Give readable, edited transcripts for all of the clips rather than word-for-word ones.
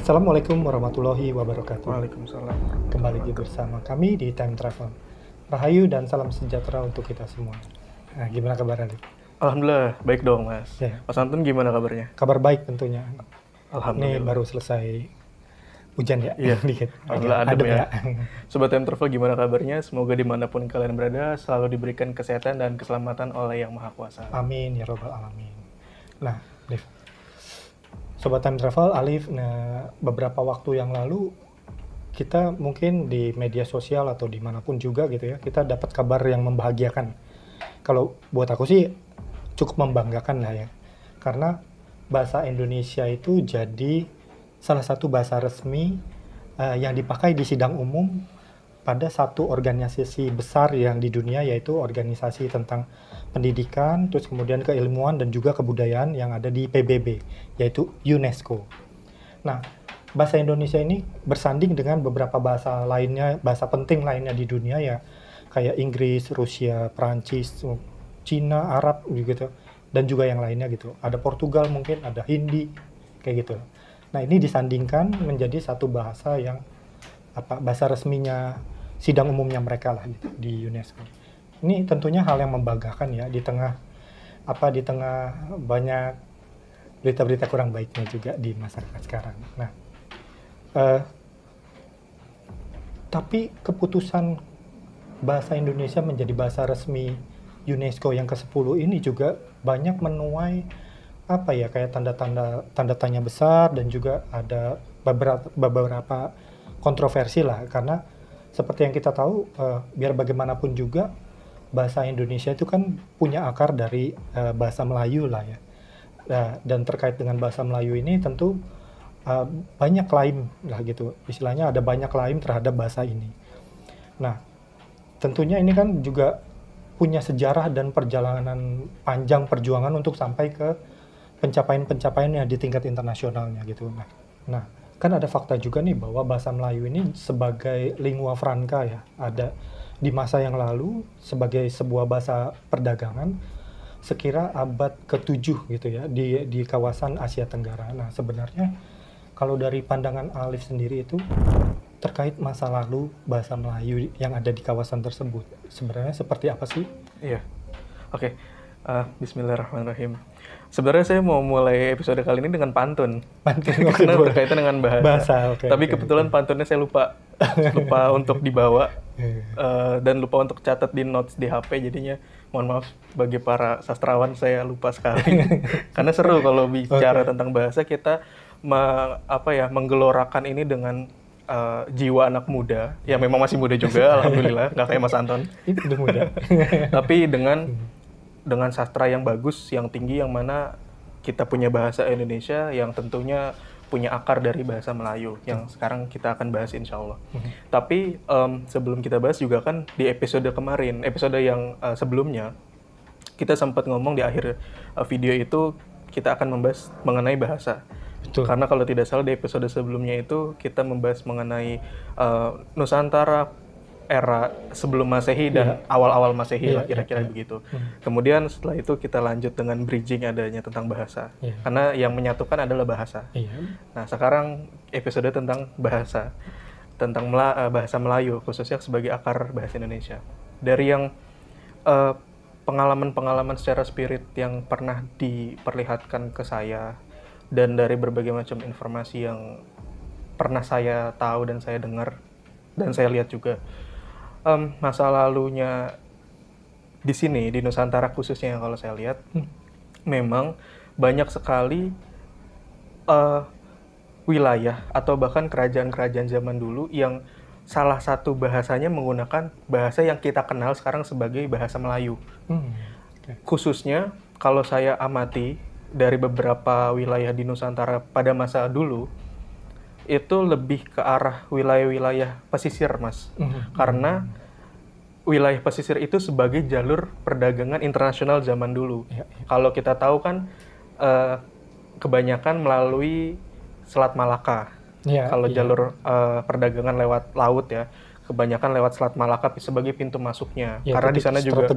Assalamualaikum warahmatullahi wabarakatuh. Waalaikumsalam. Kembali lagi bersama kami di Time Travel. Rahayu dan salam sejahtera untuk kita semua. Nah, gimana kabar Alif? Alhamdulillah, baik dong Mas. Ya. Mas Antun gimana kabarnya? Kabar baik tentunya. Ini Alhamdulillah. baru selesai hujan ya? Iya. Dikit. Alhamdulillah adem Adem ya. Sobat Time Travel gimana kabarnya? Semoga dimanapun kalian berada selalu diberikan kesehatan dan keselamatan oleh Yang Maha Kuasa. Amin ya robbal alamin. Nah, Alif. Sobat Time Travel, Alif, beberapa waktu yang lalu kita mungkin di media sosial atau dimanapun juga gitu ya, kita dapat kabar yang membahagiakan. Kalau buat aku sih cukup membanggakan lah ya, karena bahasa Indonesia itu jadi salah satu bahasa resmi yang dipakai di sidang umum pada satu organisasi besar yang di dunia, yaitu organisasi tentang pendidikan, terus kemudian keilmuan dan juga kebudayaan yang ada di PBB, yaitu UNESCO. Nah, bahasa Indonesia ini bersanding dengan beberapa bahasa lainnya, bahasa penting lainnya di dunia ya, kayak Inggris, Rusia, Prancis, Cina, Arab gitu, dan juga yang lainnya gitu. Ada Portugal mungkin, ada Hindi, kayak gitu. Nah, ini disandingkan menjadi satu bahasa yang bahasa resminya sidang umumnya mereka lah gitu, di UNESCO. Ini tentunya hal yang membanggakan ya di tengah banyak berita-berita kurang baiknya juga di masyarakat sekarang. Nah, tapi keputusan bahasa Indonesia menjadi bahasa resmi UNESCO yang ke-10 ini juga banyak menuai kayak tanda tanya besar, dan juga ada beberapa kontroversi lah, karena seperti yang kita tahu, biar bagaimanapun juga bahasa Indonesia itu kan punya akar dari bahasa Melayu lah ya. Dan terkait dengan bahasa Melayu ini tentu banyak klaim lah gitu. Istilahnya ada banyak klaim terhadap bahasa ini. Nah, tentunya ini kan juga punya sejarah dan perjalanan panjang perjuangan untuk sampai ke pencapaian-pencapaiannya di tingkat internasionalnya gitu. Nah, kan ada fakta juga nih bahwa bahasa Melayu ini sebagai lingua franca ya, ada di masa yang lalu sebagai sebuah bahasa perdagangan sekira abad ke-7 gitu ya, di kawasan Asia Tenggara. Nah, sebenarnya kalau dari pandangan Alif sendiri itu terkait masa lalu bahasa Melayu yang ada di kawasan tersebut, sebenarnya seperti apa sih? Iya. Oke. Bismillahirrahmanirrahim. Sebenarnya saya mau mulai episode kali ini dengan pantun. Karena berkaitan dengan bahasa. Tapi kebetulan pantunnya saya lupa untuk dibawa dan lupa untuk catat di notes di HP, jadinya mohon maaf bagi para sastrawan, saya lupa sekali. Karena seru kalau bicara tentang bahasa, kita menggelorakan ini dengan jiwa anak muda, yang memang masih muda juga, alhamdulillah, nggak kayak Mas Anton. Itu udah muda. Tapi dengan sastra yang bagus, yang tinggi, yang mana kita punya bahasa Indonesia yang tentunya punya akar dari bahasa Melayu, yang sekarang kita akan bahas insya Allah. Tapi sebelum kita bahas juga kan di episode kemarin, episode yang sebelumnya, kita sempat ngomong di akhir video itu kita akan membahas mengenai bahasa. Betul. Karena kalau tidak salah di episode sebelumnya itu kita membahas mengenai Nusantara era sebelum Masehi dan awal-awal Masehi lah, kira-kira begitu. Kemudian setelah itu kita lanjut dengan bridging adanya tentang bahasa. Karena yang menyatukan adalah bahasa. Nah, sekarang episode tentang bahasa. Tentang bahasa Melayu, khususnya sebagai akar bahasa Indonesia. Dari yang pengalaman-pengalaman secara spirit yang pernah diperlihatkan ke saya, dan dari berbagai macam informasi yang pernah saya tahu dan saya dengar, dan saya lihat juga, masa lalunya di sini, di Nusantara khususnya, kalau saya lihat, memang banyak sekali wilayah atau bahkan kerajaan-kerajaan zaman dulu yang salah satu bahasanya menggunakan bahasa yang kita kenal sekarang sebagai bahasa Melayu. Khususnya kalau saya amati dari beberapa wilayah di Nusantara pada masa dulu, itu lebih ke arah wilayah-wilayah pesisir, Mas. Karena wilayah pesisir itu sebagai jalur perdagangan internasional zaman dulu. Kalau kita tahu kan kebanyakan melalui Selat Malaka. Kalau jalur perdagangan lewat laut ya, kebanyakan lewat Selat Malaka sebagai pintu masuknya. Karena di sana juga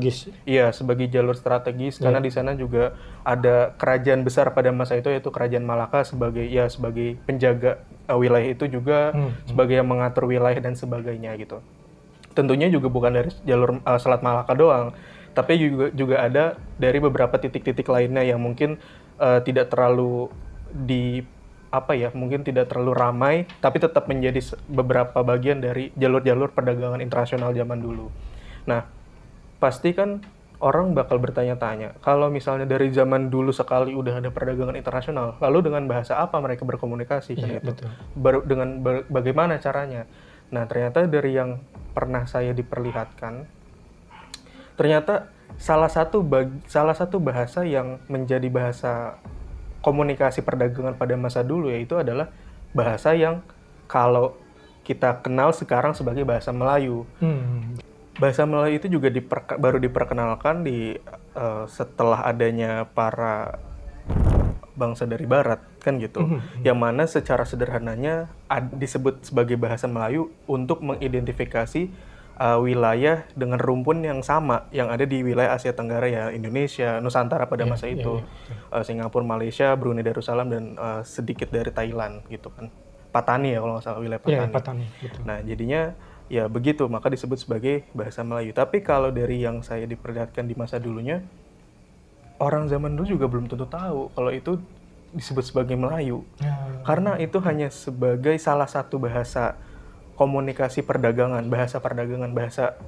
sebagai jalur strategis, karena di sana juga ada kerajaan besar pada masa itu, yaitu Kerajaan Malaka sebagai penjaga wilayah itu juga, sebagai yang mengatur wilayah dan sebagainya gitu. Tentunya juga bukan dari jalur Selat Malaka doang, tapi juga ada dari beberapa titik-titik lainnya yang mungkin tidak terlalu mungkin tidak terlalu ramai, tapi tetap menjadi beberapa bagian dari jalur-jalur perdagangan internasional zaman dulu. Nah, pasti kan orang bakal bertanya-tanya, kalau misalnya dari zaman dulu sekali udah ada perdagangan internasional, lalu dengan bahasa apa mereka berkomunikasi kan itu? Bagaimana caranya? Nah, ternyata dari yang pernah saya diperlihatkan, ternyata salah satu bahasa yang menjadi bahasa komunikasi perdagangan pada masa dulu yaitu adalah bahasa yang kalau kita kenal sekarang sebagai bahasa Melayu. Bahasa Melayu itu juga baru diperkenalkan setelah adanya para bangsa dari Barat kan gitu, yang mana secara sederhananya disebut sebagai bahasa Melayu untuk mengidentifikasi wilayah dengan rumpun yang sama yang ada di wilayah Asia Tenggara ya, Indonesia, Nusantara pada masa itu, Singapura, Malaysia, Brunei Darussalam dan sedikit dari Thailand gitu kan, Patani ya kalau nggak salah, wilayah Patani. Patani betul. Nah jadinya ya begitu, maka disebut sebagai bahasa Melayu. Tapi kalau dari yang saya diperlihatkan di masa dulunya, orang zaman dulu juga belum tentu tahu kalau itu disebut sebagai Melayu, karena itu hanya sebagai salah satu bahasa komunikasi perdagangan, bahasa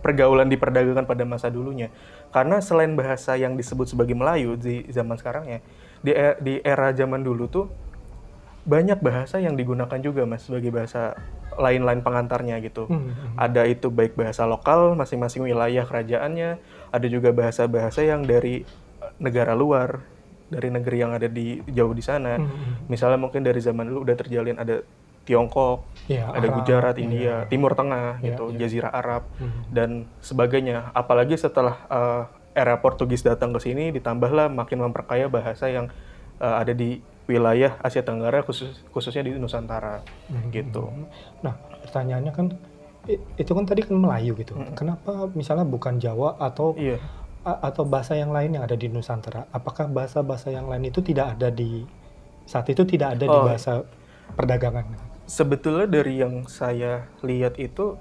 pergaulan di perdagangan pada masa dulunya. Karena selain bahasa yang disebut sebagai Melayu di zaman sekarangnya, di era zaman dulu tuh banyak bahasa yang digunakan juga Mas sebagai bahasa lain-lain pengantarnya gitu. Ada itu baik bahasa lokal masing-masing wilayah kerajaannya, ada juga bahasa-bahasa yang dari negara luar, dari negeri yang ada jauh di sana. Misalnya mungkin dari zaman dulu udah terjalin ada Tiongkok, ada Arab, Gujarat, India, Timur Tengah, gitu, Jazirah Arab, dan sebagainya. Apalagi setelah era Portugis datang ke sini, ditambahlah makin memperkaya bahasa yang ada di wilayah Asia Tenggara, khususnya di Nusantara, gitu. Nah, pertanyaannya kan, itu kan tadi kan Melayu gitu. Kenapa misalnya bukan Jawa atau bahasa yang lain yang ada di Nusantara? Apakah bahasa-bahasa yang lain itu tidak ada saat itu tidak ada di bahasa perdagangan? Sebetulnya dari yang saya lihat itu,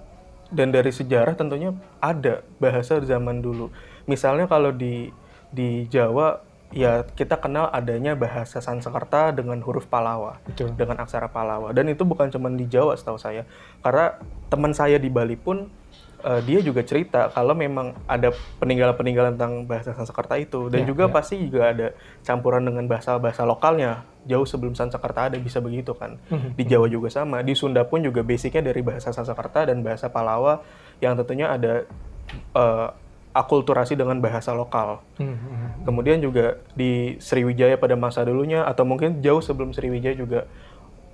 dan dari sejarah tentunya ada bahasa zaman dulu. Misalnya kalau di Jawa, ya kita kenal adanya bahasa Sanskerta dengan huruf Pallawa, dengan aksara Pallawa. Dan itu bukan cuma di Jawa setahu saya. Karena teman saya di Bali pun, dia juga cerita kalau memang ada peninggalan-peninggalan tentang bahasa Sanskerta itu. Dan juga pasti juga ada campuran dengan bahasa-bahasa lokalnya. Jauh sebelum Sanskerta ada, bisa begitu kan. Di Jawa juga sama. Di Sunda pun juga basicnya dari bahasa Sanskerta dan bahasa Pallawa yang tentunya ada akulturasi dengan bahasa lokal. Kemudian juga di Sriwijaya pada masa dulunya, atau mungkin jauh sebelum Sriwijaya juga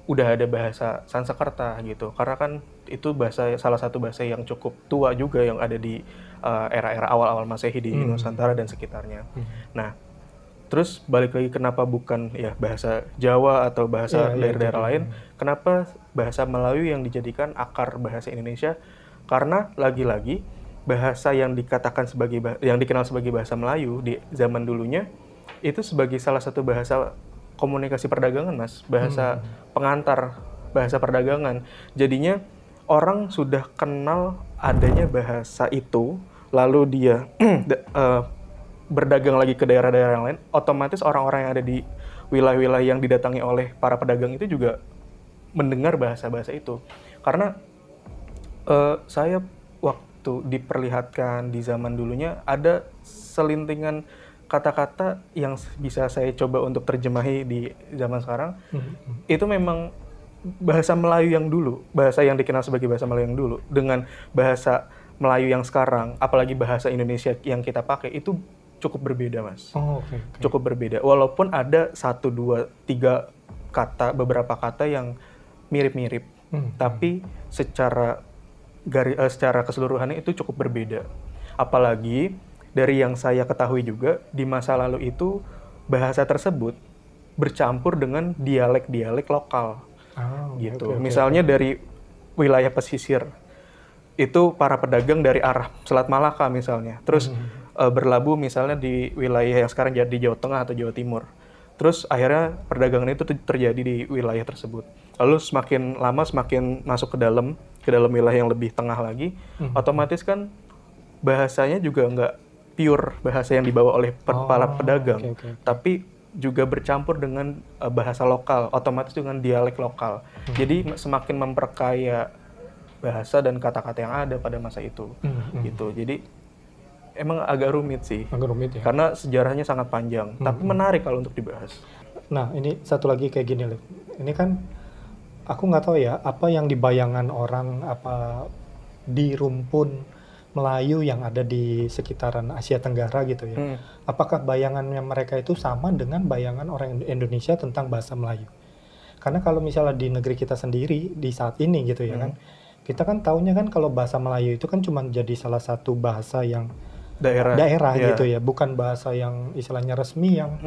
udah ada bahasa Sanskerta gitu. Karena kan itu salah satu bahasa yang cukup tua juga yang ada di era-era awal-awal Masehi di Nusantara dan sekitarnya. Nah, terus balik lagi kenapa bukan ya bahasa Jawa atau bahasa daerah-daerah lain? Kenapa bahasa Melayu yang dijadikan akar bahasa Indonesia? Karena lagi-lagi bahasa yang dikenal sebagai bahasa Melayu di zaman dulunya itu sebagai salah satu bahasa komunikasi perdagangan, Mas. Bahasa pengantar, bahasa perdagangan. Jadinya orang sudah kenal adanya bahasa itu, lalu dia berdagang lagi ke daerah-daerah yang lain, otomatis orang-orang yang ada di wilayah-wilayah yang didatangi oleh para pedagang itu juga mendengar bahasa-bahasa itu. Karena saya waktu diperlihatkan di zaman dulunya ada selintingan kata-kata yang bisa saya coba untuk terjemahi di zaman sekarang. Itu memang bahasa Melayu yang dulu, bahasa yang dikenal sebagai bahasa Melayu yang dulu, dengan bahasa Melayu yang sekarang, apalagi bahasa Indonesia yang kita pakai, itu cukup berbeda, Mas. Cukup berbeda. Walaupun ada 1, 2, 3 kata, beberapa kata yang mirip-mirip, tapi secara keseluruhannya itu cukup berbeda. Apalagi dari yang saya ketahui juga, di masa lalu itu bahasa tersebut bercampur dengan dialek-dialek lokal. Gitu. Misalnya dari wilayah pesisir, itu para pedagang dari arah Selat Malaka misalnya, terus berlabuh misalnya di wilayah yang sekarang jadi Jawa Tengah atau Jawa Timur. Terus akhirnya perdagangan itu terjadi di wilayah tersebut. Lalu semakin lama semakin masuk ke dalam wilayah yang lebih tengah lagi, otomatis kan bahasanya juga nggak pure bahasa yang dibawa oleh para pedagang, tapi juga bercampur dengan bahasa lokal, otomatis dengan dialek lokal. Jadi semakin memperkaya bahasa dan kata-kata yang ada pada masa itu, gitu. Jadi emang agak rumit sih, ya? Karena sejarahnya sangat panjang, tapi menarik kalau untuk dibahas. Nah, ini satu lagi kayak gini, Lip. Ini kan aku nggak tahu ya, apa yang dibayangan orang, apa di rumpun Melayu yang ada di sekitaran Asia Tenggara gitu ya. Apakah bayangannya mereka itu sama dengan bayangan orang Indonesia tentang bahasa Melayu? Karena kalau misalnya di negeri kita sendiri, di saat ini gitu ya kan, kita kan taunya kan kalau bahasa Melayu itu kan cuma jadi salah satu bahasa yang daerah gitu ya, bukan bahasa yang istilahnya resmi yang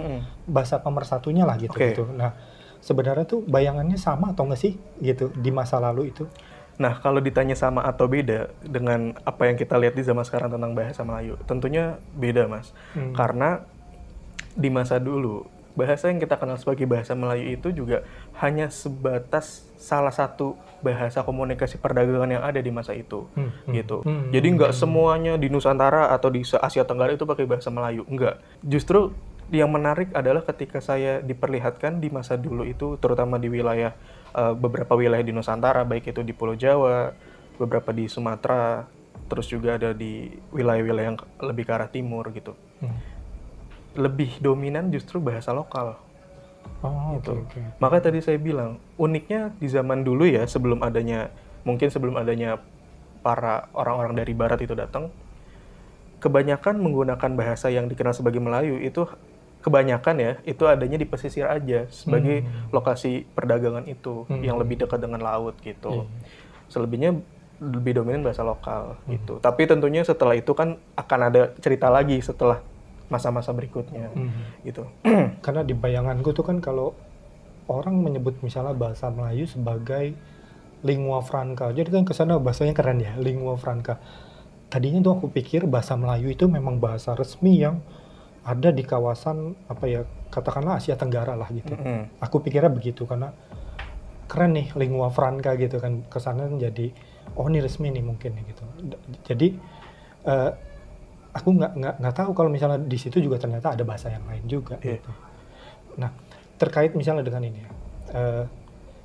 bahasa pemersatunya lah gitu. Gitu. Nah, sebenarnya tuh bayangannya sama atau nggak sih gitu di masa lalu itu? Nah, kalau ditanya sama atau beda dengan apa yang kita lihat di zaman sekarang tentang bahasa Melayu, tentunya beda, Mas. Karena di masa dulu, bahasa yang kita kenal sebagai bahasa Melayu itu juga hanya sebatas salah satu bahasa komunikasi perdagangan yang ada di masa itu, gitu. Jadi nggak semuanya di Nusantara atau di Asia Tenggara itu pakai bahasa Melayu, enggak. Justru yang menarik adalah ketika saya diperlihatkan di masa dulu itu, terutama di wilayah beberapa wilayah di Nusantara, baik itu di Pulau Jawa, beberapa di Sumatera, terus juga ada di wilayah-wilayah yang lebih ke arah timur gitu. Lebih dominan justru bahasa lokal. Gitu. Makanya tadi saya bilang, uniknya di zaman dulu ya, sebelum adanya para orang-orang dari barat itu datang, kebanyakan menggunakan bahasa yang dikenal sebagai Melayu itu kebanyakan ya, itu adanya di pesisir aja sebagai lokasi perdagangan itu yang lebih dekat dengan laut gitu. Selebihnya lebih dominan bahasa lokal gitu. Tapi tentunya setelah itu kan akan ada cerita lagi setelah masa-masa berikutnya gitu. Karena di bayanganku tuh kan kalau orang menyebut misalnya bahasa Melayu sebagai lingua franca, jadi kan kesana bahasanya keren ya, lingua franca. Tadinya tuh aku pikir bahasa Melayu itu memang bahasa resmi yang ada di kawasan apa ya, katakanlah Asia Tenggara lah gitu. Aku pikirnya begitu karena keren nih lingua franca gitu kan, kesana jadi oh ini resmi nih mungkin gitu. Jadi aku nggak tahu kalau misalnya di situ juga ternyata ada bahasa yang lain juga gitu. Nah, terkait misalnya dengan ini ya,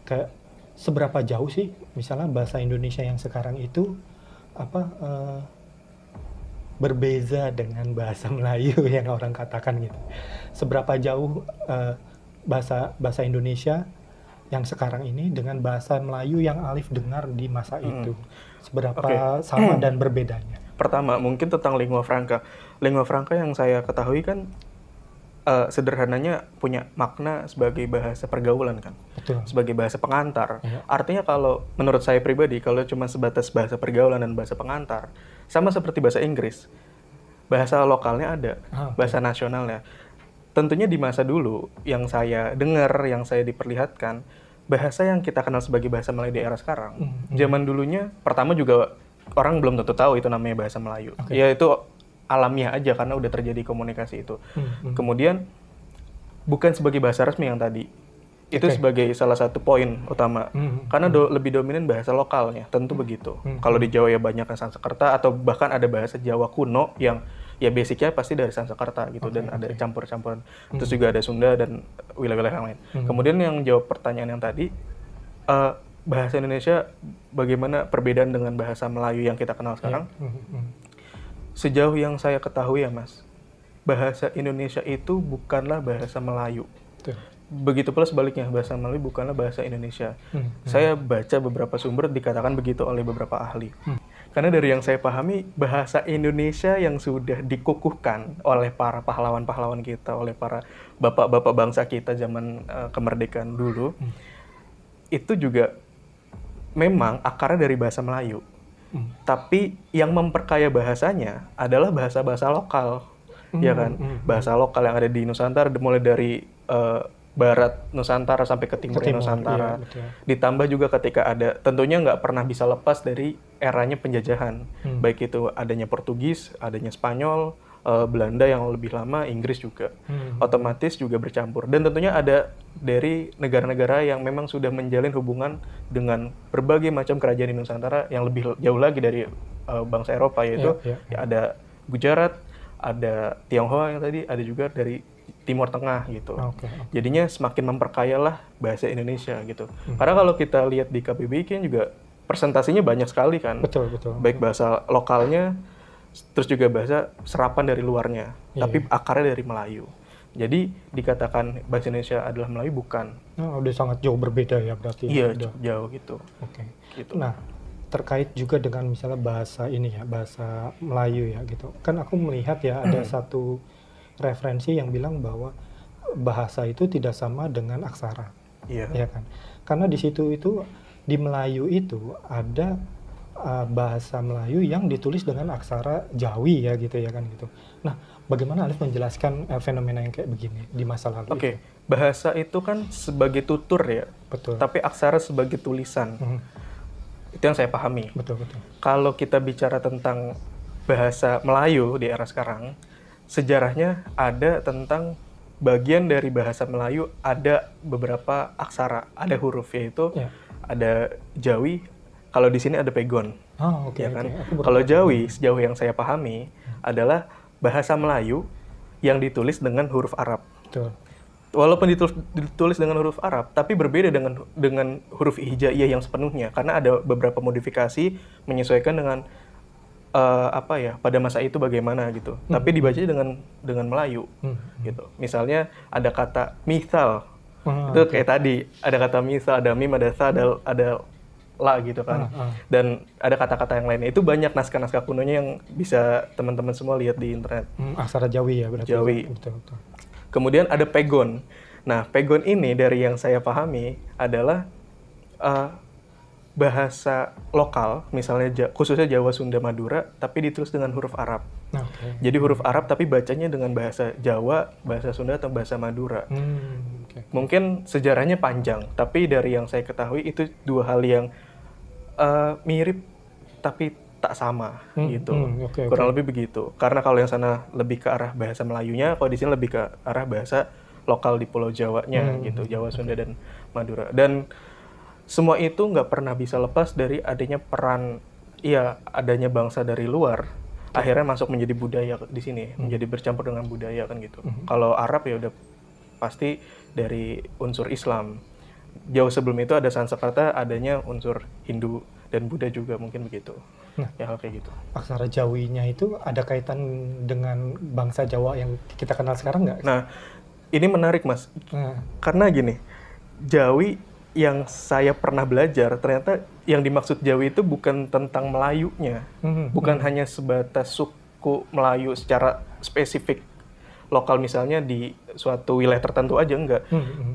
kayak seberapa jauh sih misalnya bahasa Indonesia yang sekarang itu berbeza dengan bahasa Melayu yang orang katakan gitu. Seberapa jauh bahasa Indonesia yang sekarang ini dengan bahasa Melayu yang Alif dengar di masa itu. Seberapa sama dan berbedanya? Pertama, mungkin tentang lingua franca. Lingua franca yang saya ketahui kan sederhananya punya makna sebagai bahasa pergaulan kan. Betul. Sebagai bahasa pengantar. Artinya kalau menurut saya pribadi, kalau cuma sebatas bahasa pergaulan dan bahasa pengantar, sama seperti bahasa Inggris, bahasa lokalnya ada, bahasa nasionalnya. Tentunya di masa dulu yang saya dengar, yang saya diperlihatkan, bahasa yang kita kenal sebagai bahasa Melayu di era sekarang, zaman dulunya pertama juga orang belum tentu tahu itu namanya bahasa Melayu. Ya itu alamiah aja karena udah terjadi komunikasi itu. Kemudian bukan sebagai bahasa resmi yang tadi. Itu sebagai salah satu poin utama. Karena lebih dominan bahasa lokalnya, tentu begitu. Kalau di Jawa ya banyak Sanskerta atau bahkan ada bahasa Jawa kuno yang ya basicnya pasti dari Sanskerta gitu dan ada campur-campuran. Terus juga ada Sunda dan wilayah-wilayah yang lain. Kemudian yang jawab pertanyaan yang tadi, bahasa Indonesia bagaimana perbedaan dengan bahasa Melayu yang kita kenal sekarang? Sejauh yang saya ketahui ya Mas, bahasa Indonesia itu bukanlah bahasa Melayu. Begitu pula sebaliknya, bahasa Melayu bukanlah bahasa Indonesia. Saya baca beberapa sumber dikatakan begitu oleh beberapa ahli. Karena dari yang saya pahami, bahasa Indonesia yang sudah dikukuhkan oleh para pahlawan-pahlawan kita, oleh para bapak-bapak bangsa kita zaman kemerdekaan dulu, itu juga memang akarnya dari bahasa Melayu. Tapi yang memperkaya bahasanya adalah bahasa-bahasa lokal, ya kan? Bahasa lokal yang ada di Nusantara, mulai dari barat Nusantara sampai ke timur Nusantara. Iya, ditambah juga ketika ada, tentunya nggak pernah bisa lepas dari eranya penjajahan. Baik itu adanya Portugis, adanya Spanyol, Belanda yang lebih lama, Inggris juga. Otomatis juga bercampur. Dan tentunya ada dari negara-negara yang memang sudah menjalin hubungan dengan berbagai macam kerajaan di Nusantara yang lebih jauh lagi dari bangsa Eropa, yaitu ya ada Gujarat, ada Tionghoa yang tadi, ada juga dari Timur Tengah gitu. Jadinya semakin memperkayalah bahasa Indonesia gitu. Karena kalau kita lihat di KBBI kan juga presentasinya banyak sekali kan. Betul. Baik bahasa lokalnya, terus juga bahasa serapan dari luarnya, tapi akarnya dari Melayu. Jadi dikatakan bahasa Indonesia adalah Melayu bukan. Udah sangat jauh berbeda ya berarti. Iya, jauh gitu. Gitu. Nah, terkait juga dengan misalnya bahasa ini ya, bahasa Melayu ya gitu. Kan aku melihat ya ada satu referensi yang bilang bahwa bahasa itu tidak sama dengan aksara. Iya. Ya kan? Karena di situ itu di Melayu itu ada bahasa Melayu yang ditulis dengan aksara Jawi ya gitu ya kan gitu. Nah, bagaimana Alif menjelaskan fenomena yang kayak begini di masa lalu? Oke, bahasa itu kan sebagai tutur ya. Betul. Tapi aksara sebagai tulisan. Itu yang saya pahami. Betul. Kalau kita bicara tentang bahasa Melayu di era sekarang, sejarahnya ada tentang bagian dari bahasa Melayu ada beberapa aksara, ada huruf, yaitu ada Jawi. Kalau di sini ada pegon, ya kan? Kalau Jawi, sejauh yang saya pahami, adalah bahasa Melayu yang ditulis dengan huruf Arab. Betul. Walaupun ditulis dengan huruf Arab, tapi berbeda dengan huruf hijaiyah yang sepenuhnya, karena ada beberapa modifikasi menyesuaikan dengan pada masa itu bagaimana gitu. Tapi dibaca dengan Melayu, gitu. Misalnya ada kata misal, itu kayak tadi ada kata misal, ada mim, ada sa, ada la gitu kan. Dan ada kata-kata yang lainnya. Itu banyak naskah-naskah kunonya yang bisa teman-teman semua lihat di internet. Aksara Jawi ya berarti. Jawi. Betul. Kemudian ada pegon. Nah, pegon ini dari yang saya pahami adalah bahasa lokal, misalnya khususnya Jawa, Sunda, Madura, tapi ditulis dengan huruf Arab. Jadi huruf Arab tapi bacanya dengan bahasa Jawa, bahasa Sunda, atau bahasa Madura. Mungkin sejarahnya panjang, tapi dari yang saya ketahui itu dua hal yang mirip tapi tak sama gitu. Kurang lebih begitu. Karena kalau yang sana lebih ke arah bahasa Melayunya, kalau di sini lebih ke arah bahasa lokal di Pulau Jawanya gitu, Jawa, Sunda, dan Madura. Dan semua itu nggak pernah bisa lepas dari adanya adanya bangsa dari luar, akhirnya masuk menjadi budaya di sini, menjadi bercampur dengan budaya kan gitu. Kalau Arab ya udah pasti dari unsur Islam. Jauh sebelum itu ada Sanskerta, adanya unsur Hindu dan Buddha juga, mungkin begitu. Hal kayak gitu. Aksara Jawinya itu ada kaitan dengan bangsa Jawa yang kita kenal sekarang nggak? Nah, ini menarik Mas. Karena gini, Jawi yang saya pernah belajar, ternyata yang dimaksud Jawi itu bukan tentang Melayunya. Bukan hanya sebatas suku Melayu secara spesifik lokal, misalnya di suatu wilayah tertentu aja, enggak.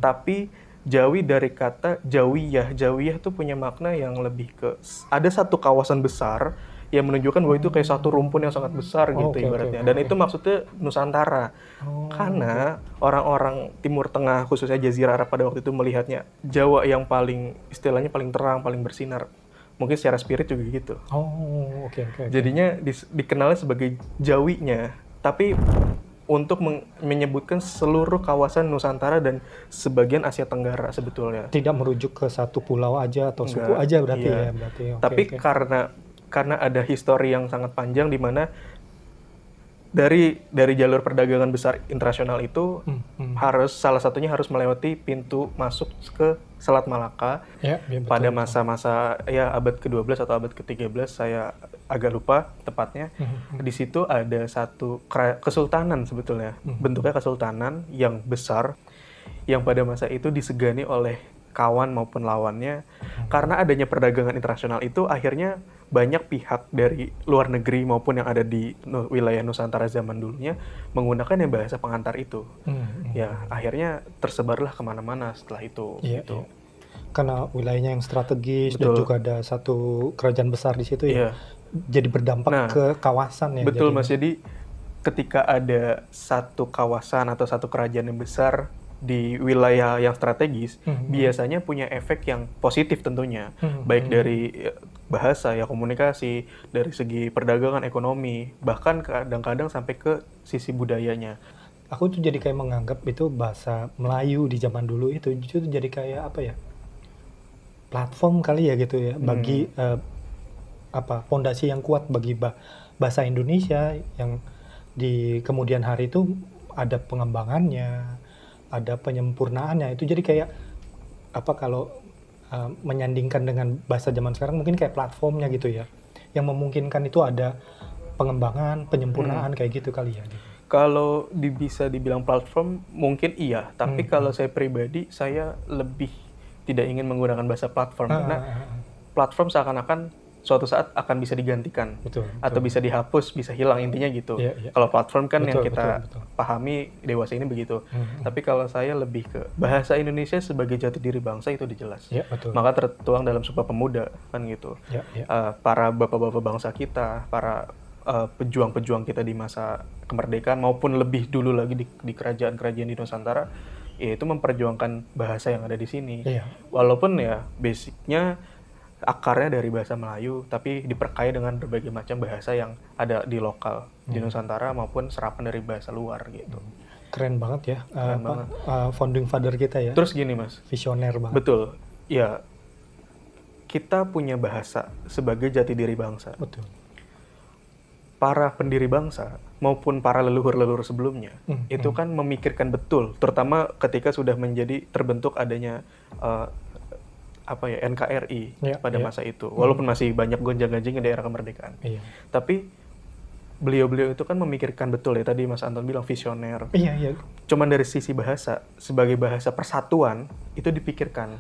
Tapi Jawi dari kata Jawiyah. Jawiyah itu punya makna yang lebih ke, ada satu kawasan besar yang menunjukkan bahwa itu kayak satu rumpun yang sangat besar gitu ibaratnya. Dan itu maksudnya Nusantara. Karena orang-orang Timur Tengah, khususnya Jazirah Arab pada waktu itu melihatnya Jawa yang paling, istilahnya paling terang, paling bersinar. Mungkin secara spirit juga gitu. Jadinya dikenalnya sebagai Jawinya. Tapi untuk menyebutkan seluruh kawasan Nusantara dan sebagian Asia Tenggara sebetulnya. Tidak merujuk ke satu pulau aja atau suku aja berarti ya. Tapi karena ada histori yang sangat panjang di mana dari jalur perdagangan besar internasional itu salah satunya harus melewati pintu masuk ke Selat Malaka pada masa-masa abad ke-12 atau abad ke-13, saya agak lupa tepatnya. Di situ ada satu kesultanan sebetulnya, bentuknya kesultanan yang besar, yang pada masa itu disegani oleh kawan maupun lawannya. Karena adanya perdagangan internasional itu, akhirnya banyak pihak dari luar negeri maupun yang ada di wilayah Nusantara zaman dulunya menggunakan yang bahasa pengantar itu. Ya, akhirnya tersebarlah kemana-mana setelah itu. Gitu. Karena wilayahnya yang strategis. Betul. Dan juga ada satu kerajaan besar di situ jadi berdampak ke kawasan ya. Betul Mas, jadi ketika ada satu kawasan atau satu kerajaan yang besar di wilayah yang strategis, biasanya punya efek yang positif tentunya, baik dari bahasa, ya komunikasi, dari segi perdagangan, ekonomi, bahkan kadang-kadang sampai ke sisi budayanya. Aku tuh jadi kayak menganggap itu bahasa Melayu di zaman dulu itu jadi kayak apa ya, platform kali ya gitu ya, bagi fondasi yang kuat bagi bahasa Indonesia yang di kemudian hari itu ada pengembangannya, ada penyempurnaannya. Itu jadi kayak kalau menyandingkan dengan bahasa zaman sekarang mungkin kayak platformnya gitu ya, yang memungkinkan itu ada pengembangan, penyempurnaan kayak gitu kali ya. Gitu. Kalau bisa dibilang platform mungkin iya, tapi kalau saya pribadi saya lebih tidak ingin menggunakan bahasa platform karena platform seakan-akan suatu saat akan bisa digantikan, atau bisa dihapus, bisa hilang, intinya gitu. Kalau platform kan yang kita pahami dewasa ini begitu. Tapi kalau saya lebih ke bahasa Indonesia sebagai jati diri bangsa itu dijelas. Maka tertuang dalam Sumpah Pemuda kan gitu. Para bapak-bapak bangsa kita, para pejuang-pejuang kita di masa kemerdekaan maupun lebih dulu lagi di kerajaan-kerajaan di Nusantara, yaitu memperjuangkan bahasa yang ada di sini. Walaupun ya basicnya akarnya dari bahasa Melayu, tapi diperkaya dengan berbagai macam bahasa yang ada di lokal di Nusantara maupun serapan dari bahasa luar gitu. Keren banget ya, founding father kita ya. Terus gini mas, visioner banget. Betul, ya kita punya bahasa sebagai jati diri bangsa. Betul. Para pendiri bangsa maupun para leluhur-leluhur sebelumnya itu kan memikirkan betul, terutama ketika sudah menjadi terbentuk adanya NKRI pada masa itu, walaupun masih banyak gonjang-ganjing di daerah kemerdekaan. Tapi beliau-beliau itu kan memikirkan betul ya, tadi Mas Anton bilang visioner. Cuman dari sisi bahasa, sebagai bahasa persatuan itu dipikirkan.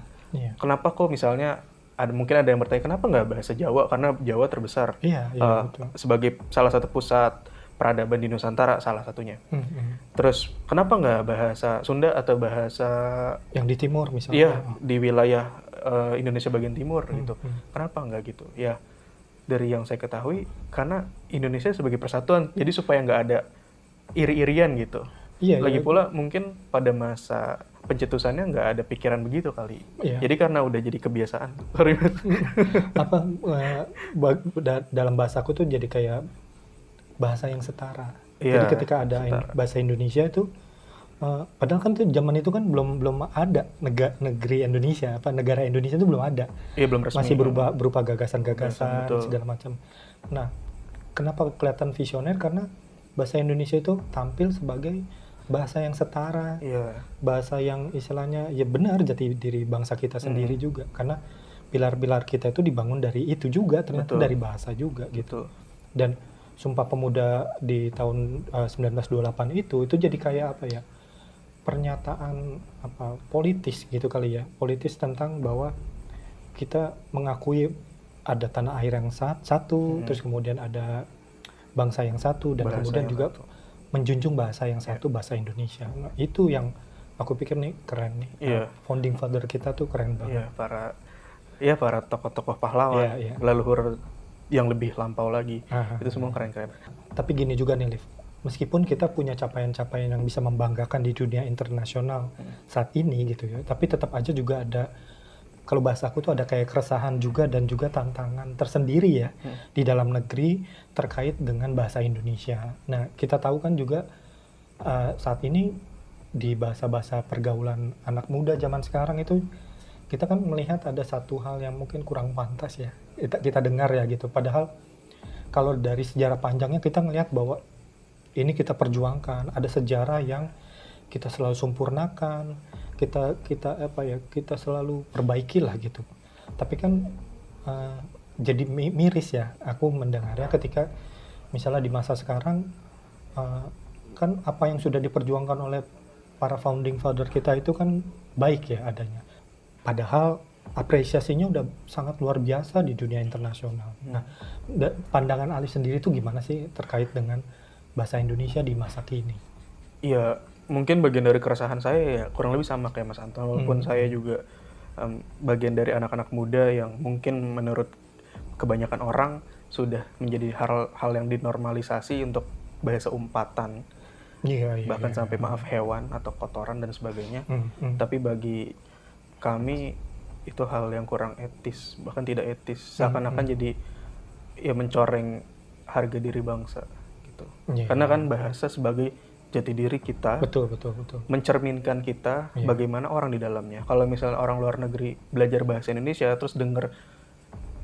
Kenapa kok misalnya mungkin ada yang bertanya kenapa nggak bahasa Jawa, karena Jawa terbesar sebagai salah satu pusat peradaban di Nusantara salah satunya. Terus kenapa nggak bahasa Sunda atau bahasa yang di timur misalnya? Iya, di wilayah Indonesia bagian timur gitu. Kenapa nggak gitu? Ya dari yang saya ketahui karena Indonesia sebagai persatuan, jadi supaya nggak ada iri-irian gitu. Lagi pula mungkin pada masa pencetusannya nggak ada pikiran begitu kali. Jadi karena udah jadi kebiasaan. Dalam bahasaku tuh jadi kayak bahasa yang setara. Jadi ketika ada bahasa Indonesia itu, padahal kan tuh zaman itu kan belum ada negeri Indonesia, negara Indonesia itu belum ada. Belum resmi. Masih berupa gagasan-gagasan segala macam. Nah, kenapa kelihatan visioner? Karena bahasa Indonesia itu tampil sebagai bahasa yang setara, bahasa yang istilahnya ya benar jati diri bangsa kita sendiri juga, karena pilar-pilar kita itu dibangun dari itu juga, ternyata dari bahasa juga gitu. Dan Sumpah Pemuda di tahun 1928 itu jadi kayak apa ya, pernyataan politis gitu kali ya, politis tentang bahwa kita mengakui ada tanah air yang satu, terus kemudian ada bangsa yang satu, dan kemudian juga menjunjung bahasa yang satu, bahasa Indonesia. Nah, itu yang aku pikir nih keren nih. Founding father kita tuh keren banget. Para tokoh-tokoh pahlawan, leluhur yang lebih lampau lagi. Itu semua keren-keren. Tapi gini juga nih, Liv. Meskipun kita punya capaian-capaian yang bisa membanggakan di dunia internasional saat ini gitu ya, tapi tetap aja juga ada, kalau bahasa aku tuh ada kayak keresahan juga dan juga tantangan tersendiri ya di dalam negeri terkait dengan bahasa Indonesia. Nah, kita tahu kan juga saat ini di bahasa-bahasa pergaulan anak muda zaman sekarang itu kita kan melihat ada satu hal yang mungkin kurang pantas ya kita dengar ya gitu. Padahal kalau dari sejarah panjangnya kita ngelihat bahwa ini kita perjuangkan, ada sejarah yang kita selalu sempurnakan, kita selalu perbaiki lah gitu. Tapi kan jadi miris ya aku mendengarnya ketika misalnya di masa sekarang kan apa yang sudah diperjuangkan oleh para founding father kita itu kan baik ya adanya. Padahal apresiasinya udah sangat luar biasa di dunia internasional. Nah, pandangan Ali sendiri itu gimana sih terkait dengan bahasa Indonesia di masa kini? Iya, mungkin bagian dari keresahan saya ya kurang lebih sama kayak Mas Anton, walaupun saya juga bagian dari anak-anak muda yang mungkin menurut kebanyakan orang sudah menjadi hal yang dinormalisasi untuk bahasa umpatan, bahkan sampai maaf hewan atau kotoran dan sebagainya. Tapi bagi kami itu hal yang kurang etis, bahkan tidak etis, seakan-akan jadi ya mencoreng harga diri bangsa gitu. Karena kan bahasa sebagai jati diri kita, betul. mencerminkan kita bagaimana orang di dalamnya. Kalau misalnya orang luar negeri belajar bahasa Indonesia terus denger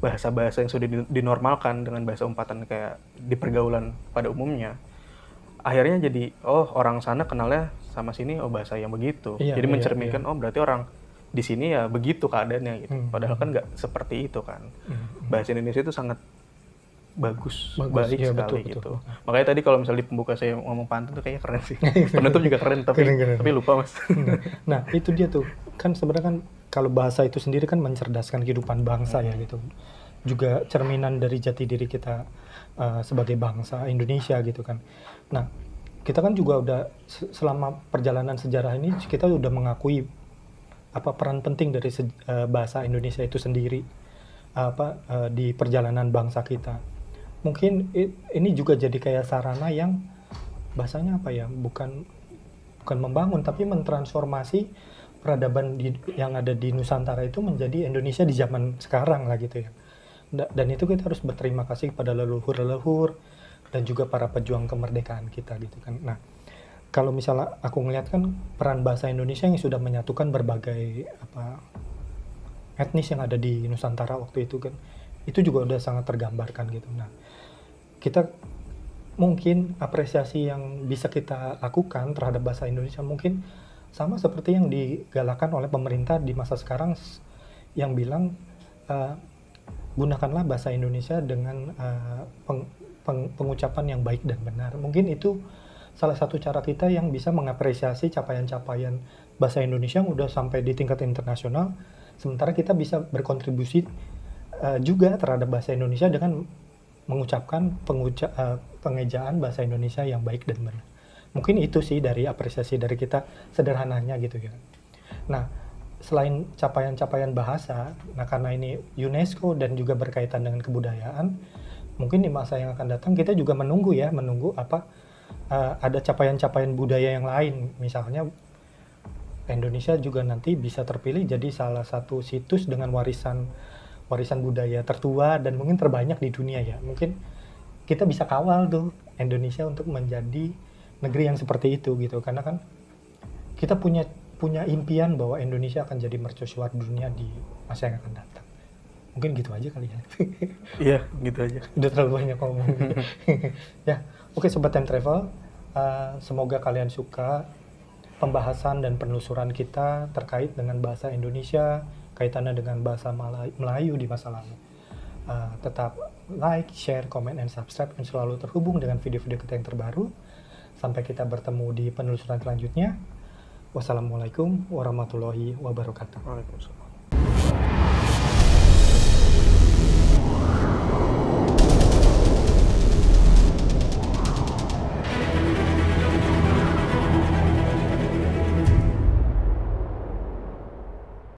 bahasa-bahasa yang sudah dinormalkan dengan bahasa umpatan kayak di pergaulan pada umumnya, akhirnya jadi orang sana kenalnya sama sini bahasa yang begitu. Jadi mencerminkan berarti orang di sini ya begitu keadaannya gitu. Padahal kan nggak seperti itu kan. Bahasa Indonesia itu sangat bagus baik sekali gitu. Betul. Makanya tadi kalau misalnya di pembuka saya ngomong pantun tuh kayaknya keren sih. Penutup juga keren tapi lupa Mas. Nah, itu dia tuh. Kan sebenarnya kan kalau bahasa itu sendiri kan mencerdaskan kehidupan bangsa ya gitu. Juga cerminan dari jati diri kita sebagai bangsa Indonesia gitu kan. Nah, kita kan juga udah selama perjalanan sejarah ini kita udah mengakui peran penting dari bahasa Indonesia itu sendiri di perjalanan bangsa kita. Mungkin ini juga jadi kayak sarana yang bahasanya bukan membangun tapi mentransformasi peradaban yang ada di Nusantara itu menjadi Indonesia di zaman sekarang lah gitu ya. Dan itu kita harus berterima kasih kepada leluhur dan juga para pejuang kemerdekaan kita gitu kan. Nah, kalau misalnya aku ngelihat kan peran bahasa Indonesia yang sudah menyatukan berbagai etnis yang ada di Nusantara waktu itu kan, itu juga udah sangat tergambarkan gitu. Nah, kita mungkin apresiasi yang bisa kita lakukan terhadap bahasa Indonesia mungkin sama seperti yang digalakan oleh pemerintah di masa sekarang yang bilang gunakanlah bahasa Indonesia dengan pengucapan yang baik dan benar. Mungkin itu salah satu cara kita yang bisa mengapresiasi capaian-capaian bahasa Indonesia yang udah sampai di tingkat internasional, sementara kita bisa berkontribusi juga terhadap bahasa Indonesia dengan mengucapkan pengejaan bahasa Indonesia yang baik dan benar. Mungkin itu sih dari apresiasi dari kita sederhananya gitu ya. Nah, selain capaian-capaian bahasa, nah karena ini UNESCO dan juga berkaitan dengan kebudayaan, mungkin di masa yang akan datang kita juga menunggu ada capaian-capaian budaya yang lain. Misalnya Indonesia juga nanti bisa terpilih jadi salah satu situs dengan warisan budaya tertua dan mungkin terbanyak di dunia ya. Mungkin kita bisa kawal tuh Indonesia untuk menjadi negeri yang seperti itu gitu. Karena kan kita punya impian bahwa Indonesia akan jadi mercusuar dunia di masa yang akan datang. Mungkin gitu aja kali ya. Iya, gitu aja. Udah terlalu banyak ngomong. Ya, oke Sobat Time Travel. Semoga kalian suka pembahasan dan penelusuran kita terkait dengan bahasa Indonesia, kaitannya dengan bahasa Melayu di masa lalu. Tetap like, share, comment, and subscribe dan selalu terhubung dengan video-video kita yang terbaru. Sampai kita bertemu di penelusuran selanjutnya. Wassalamualaikum warahmatullahi wabarakatuh. Waalaikumsalam.